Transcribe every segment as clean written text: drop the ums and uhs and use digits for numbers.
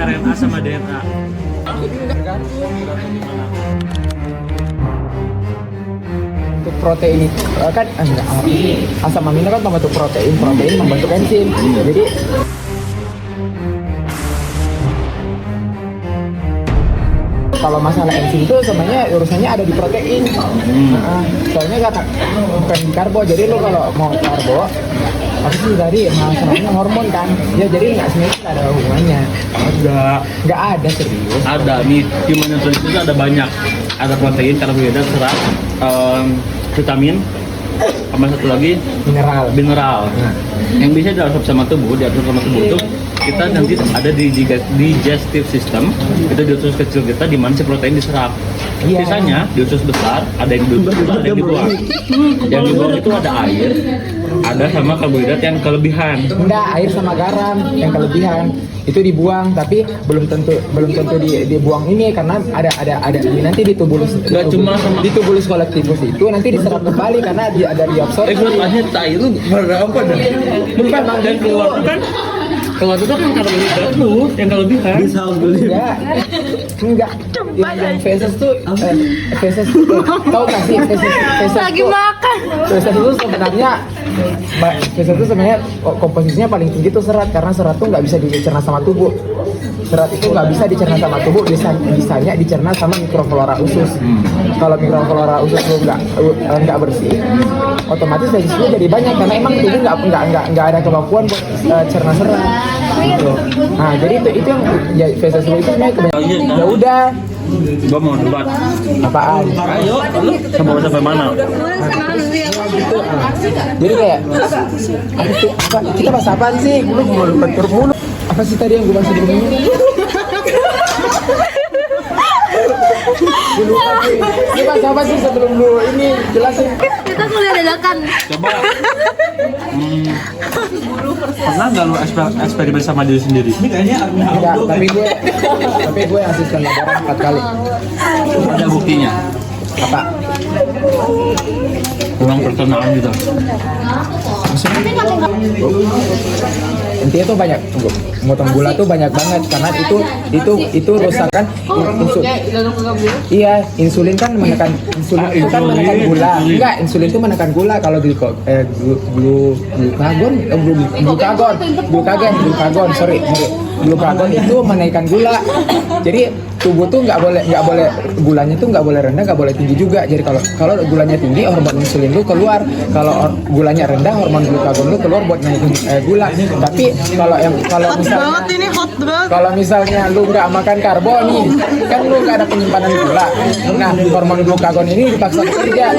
RNA sama DNA. Untuk protein itu kan enggak apa sih, asam amino kan membentuk protein membentuk enzim. Jadi kalau masalah enzim itu sebenarnya urusannya ada di protein. Soalnya kata bukan di karbo. Jadi lo kalau mau karbo apa sih tadi masalahnya hormon kan? Ya jadi nggak sebenarnya nggak ada hubungannya. Nggak ada serius. Ada nih human nutrition itu ada banyak. Ada protein, karbohidrat, serat, vitamin, sama satu lagi mineral. Yang bisa diabsorb sama tubuh itu kita nanti ada di digestive system, itu di usus kecil kita di mana si protein diserap. Sisanya di usus besar ada yang ada yang dibuang. Yang dibuang itu ada air, ada sama karbohidrat yang kelebihan. Enggak, air sama garam yang kelebihan itu dibuang, tapi belum tentu dibuang ini karena ada nanti di tubuh di tubulus kolektivus itu nanti diserap kembali karena ada diabsorb. Akhirnya air lu berapa dah? Bukan dan keluar kan? Keluar itu kan karbohidrat lu yang kelebihan. Enggak. Yang feses tuh tahu nggak sih feses lagi makan. Feses itu sebenarnya komposisinya paling tinggi tuh serat, karena serat tuh nggak bisa dicerna sama tubuh. Serat itu nggak bisa dicerna sama tubuh, bisanya dicerna sama mikroflora usus. Kalau mikroflora usus lu nggak bersih, otomatis feses lu jadi banyak karena emang tubuh nggak ada kemampuan buat cerna serat. Gitu. Nah jadi itu yang ya, feses lu itu sebenarnya ya udah. Gua mau debat. Apaan? Ayo, lu mau sampai mana? Gitu. Jadi kayak kita bahas apa sih? Gue mau lupa mulu. Apa sih tadi yang gue bahas sebelumnya? Gue lupa sih. Ini bahas apa sih sebelum lu ini jelasin? Kita kuliah dadakan. Coba. Pernah nggak lu eksperimen sama diri sendiri? Enggak, tapi gue asisten laboran 4 kali. Ada buktinya. Apa? Uang pertengahan gitu. Intinya tuh banyak, motong gula tuh banyak banget karena itu rusakan iya, insulin kan menekan gula. Enggak, insulin itu menekan gula. Kalau glukagon itu menaikkan gula. Jadi tubuh tuh nggak boleh gulanya tuh nggak boleh rendah, nggak boleh tinggi juga. Jadi kalau gulanya tinggi, hormon insulin lu keluar. Kalau gulanya rendah, hormon glukagon lu keluar buat naikin gula. Tapi kalau misalnya lu nggak makan karbo nih, kan lu nggak ada penyimpanan gula. Nah, hormon glukagon ini dipaksa bekerja.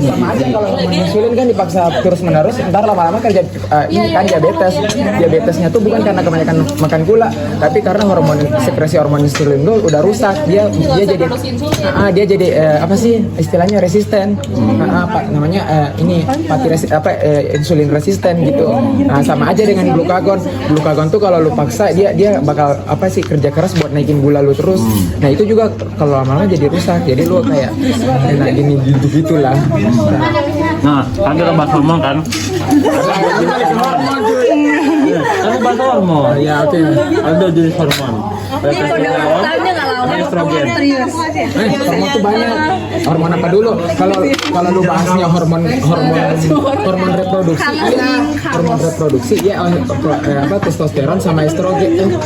Sama aja kalau hormon insulin kan dipaksa terus menerus, ntar lama-lama kerja ini kan diabetes. Diabetesnya tuh bukan karena kebanyakan makan gula, tapi karena sekresi hormon insulin lu udah rusak. Dia jadi apa sih istilahnya resisten. Namanya ini insulin resisten gitu. Nah, sama aja dengan glukagon. Glukagon tuh kalau lu paksa dia bakal kerja keras buat naikin gula lu terus. Nah, itu juga kalau lama-lama jadi rusak. Jadi lu kayak gini gitu-gitulah. Nah, kan kita bahas hormon kan? Kan bahas hormon. Ya, oke. Ada jenis hormon. Estrogen. Hormon tuh banyak. Hormon apa dulu? Kalau lu bahasnya hormon reproduksi, hormon reproduksi ya testosteron sama estrogen.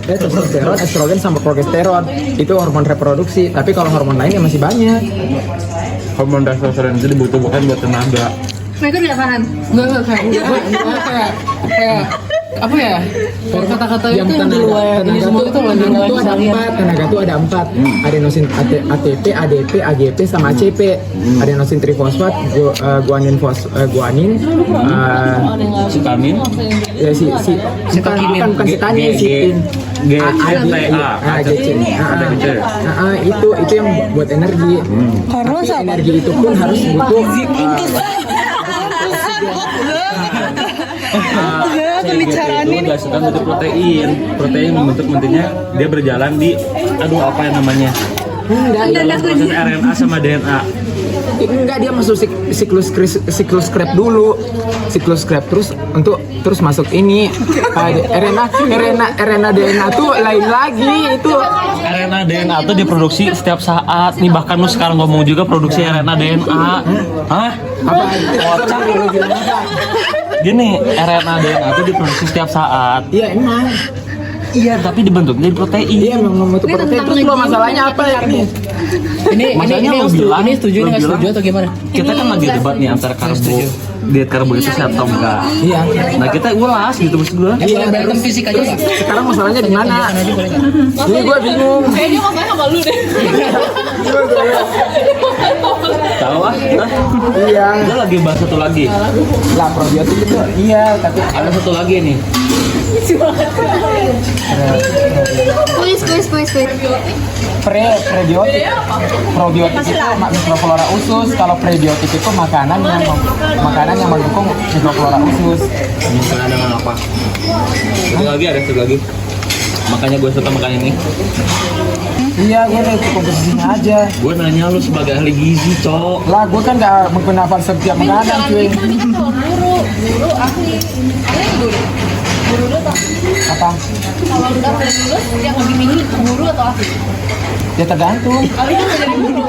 Testosteron, estrogen sama progesteron itu hormon reproduksi. Tapi kalau hormon lainnya masih banyak. Hormon testosteron itu dibutuhkan buat tenaga. Mereka tidak paham. Enggak kayak apa ya? Kata-kata itu yang di luar tenaga tuh ada 4. Adenosin ATP, ADP, AGP sama ACP. Adenosin trifosfat, guanin, Sitamin, ya bukan sitanin, itu yang buat energi. Tapi energi itu pun harus butuh itu dihasilkan dari protein membentuk nantinya dia berjalan di apa yang namanya proses RNA sama DNA. enggak, dia masuk siklus krep dulu, siklus krep terus masuk ini RNA DNA tuh lain lagi itu. RNA DNA tuh diproduksi setiap saat nih, bahkan lu sekarang ngomong juga produksi RNA DNA. Hah? Apa? Kocak. Gini, RNA DNA tuh diproduksi setiap saat. Iya emang. Iya, tapi dibentuknya jadi protein. Iya memang itu protein. Terus lo masalahnya apa ya ini? Masalahnya ini lo bilang, ini setuju lo nggak bilang, setuju atau gimana? kita kan lagi debat nih antara diet karbo itu sehat atau enggak. Iya. Nah kita ulas gitu maksud gue. Iya, berantem fisik aja nggak? Sekarang masalahnya di mana? Ini gue bingung. Kayaknya ngomongnya sama lu deh. Tahu ah? Iya. Kita lagi bahas satu lagi. Lah probiotik itu iya, tapi Ada satu lagi nih. Kuis. prebiotik. Probiotik itu mikroflora usus. Kalau prebiotik itu makanan yang mendukung mikroflora usus. Mungkin ada apa? Ada satu lagi. Makanya gue suka makan ini. Iya, gue udah komposisinya aja. Gue nanya lu sebagai ahli gizi, Cok. Lah, gue kan gak menggunakan setiap makanan, cuy. Ini kan kalau guru ahli. Guru dulu tak? Apa? Kalau udah lulus, yang lebih milih guru atau ahli? Ya tergantung. Ahli kan jadi guru.